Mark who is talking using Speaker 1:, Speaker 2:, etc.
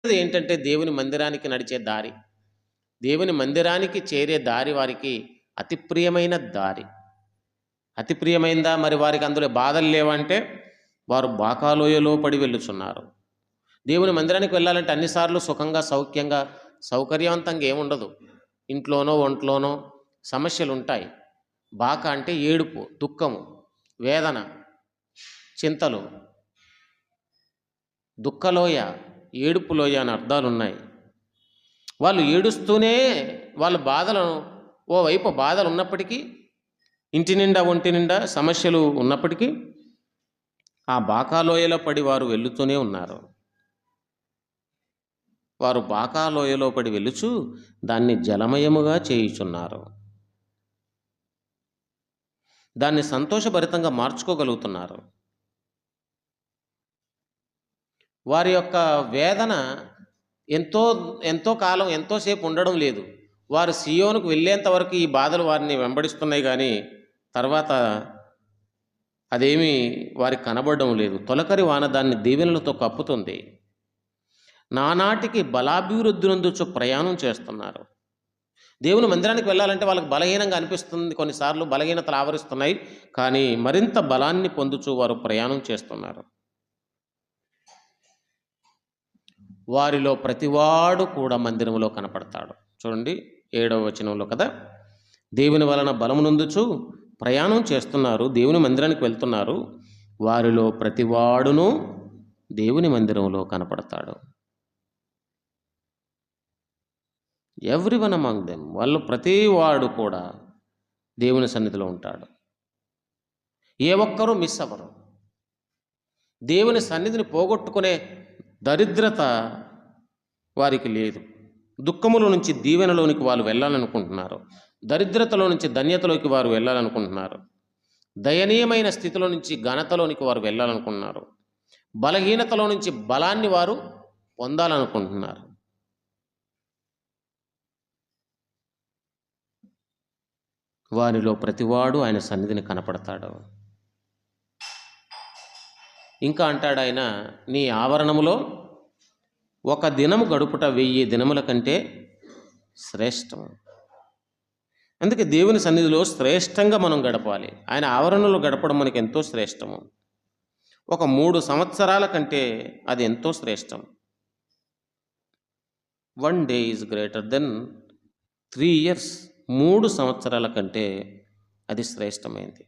Speaker 1: ఏంటంటే దేవుని మందిరానికి నడిచే దారి. దేవుని మందిరానికి చేరే దారి వారికి అతి ప్రియమైన దారి. అతి ప్రియమైందా? మరి వారికి అందులో బాధలు లేవంటే, వారు బాకాలోయలో పడి వెళ్ళుచున్నారు. దేవుని మందిరానికి వెళ్ళాలంటే అన్నిసార్లు సుఖంగా, సౌఖ్యంగా, సౌకర్యవంతంగా ఏముండదు. ఇంట్లోనో, ఒంట్లోనో సమస్యలుంటాయి. బాక అంటే ఏడుపు, దుఃఖము, వేదన, చింతలు. దుఃఖలోయ, ఏడుపులోయ అని అర్థాలున్నాయి. వాళ్ళు ఏడుస్తూనే వాళ్ళ బాధలను, ఓవైపు బాధలు ఉన్నప్పటికీ, ఇంటి నిండా ఒంటి నిండా సమస్యలు ఉన్నప్పటికీ, ఆ బాకాలోయలో పడి వారు వెళ్ళుతూనే ఉన్నారు. వారు బాకాలోయలో పడి వెళ్ళుచు దాన్ని జలమయముగా చేయుచున్నారు. దాన్ని సంతోషభరితంగా మార్చుకోగలుగుతున్నారు. వారి యొక్క వేదన ఎంతో ఎంతో కాలం, ఎంతోసేపు ఉండడం లేదు. వారు సియోనుకు వెళ్ళేంత వరకు ఈ బాధలు వారిని వెంబడిస్తున్నాయి, కానీ తర్వాత అదేమీ వారికి కనబడడం లేదు. తొలకరి వాన దాన్ని దీవెనలతో కప్పుతుంది. నానాటికి బలాభివృద్ధి నొందుచు ప్రయాణం చేస్తున్నారు. దేవుని మందిరానికి వెళ్ళాలంటే వాళ్ళకి బలహీనంగా అనిపిస్తుంది, కొన్నిసార్లు బలహీనతలు ఆవరిస్తున్నాయి, కానీ మరింత బలాన్ని పొందుచు వారు ప్రయాణం చేస్తున్నారు. వారిలో ప్రతివాడు కూడా మందిరంలో కనపడతాడు. చూడండి 7వ వచనంలో కదా, దేవుని వలన బలము నొందుచు ప్రయాణం చేస్తున్నారు, దేవుని మందిరానికి వెళ్తున్నారు. వారిలో ప్రతివాడును దేవుని మందిరంలో కనపడతాడు. ఎవ్రీవన్ అమాంగ్ దెమ్, వాళ్ళు ప్రతివాడు కూడా దేవుని సన్నిధిలో ఉంటాడు. ఏ ఒక్కరూ మిస్ అవ్వరు. దేవుని సన్నిధిని పోగొట్టుకునే దరిద్రత వారికి లేదు. దుఃఖములో నుంచి దీవెనలోనికి వాళ్ళు వెళ్ళాలనుకుంటున్నారు. దరిద్రతలో నుంచి ధన్యతలోకి వారు వెళ్ళాలనుకుంటున్నారు. దయనీయమైన స్థితిలో నుంచి ఘనతలోనికి వారు వెళ్ళాలనుకుంటున్నారు. బలహీనతలో నుంచి బలాన్ని వారు పొందాలనుకుంటున్నారు. వారిలో ప్రతివాడు ఆయన సన్నిధిని కనపడతాడు. ఇంకా అంటాడు ఆయన, నీ ఆవరణములో ఒక దినము గడుపుట 1000 దినముల కంటే శ్రేష్టం. అందుకే దేవుని సన్నిధిలో శ్రేష్టంగా మనం గడపాలి. ఆయన ఆవరణలో గడపడం మనకి ఎంతో శ్రేష్టము. ఒక 3 సంవత్సరాల కంటే అది ఎంతో శ్రేష్టం. 1 day is greater than 3 years. 3 సంవత్సరాల కంటే అది శ్రేష్టమైంది.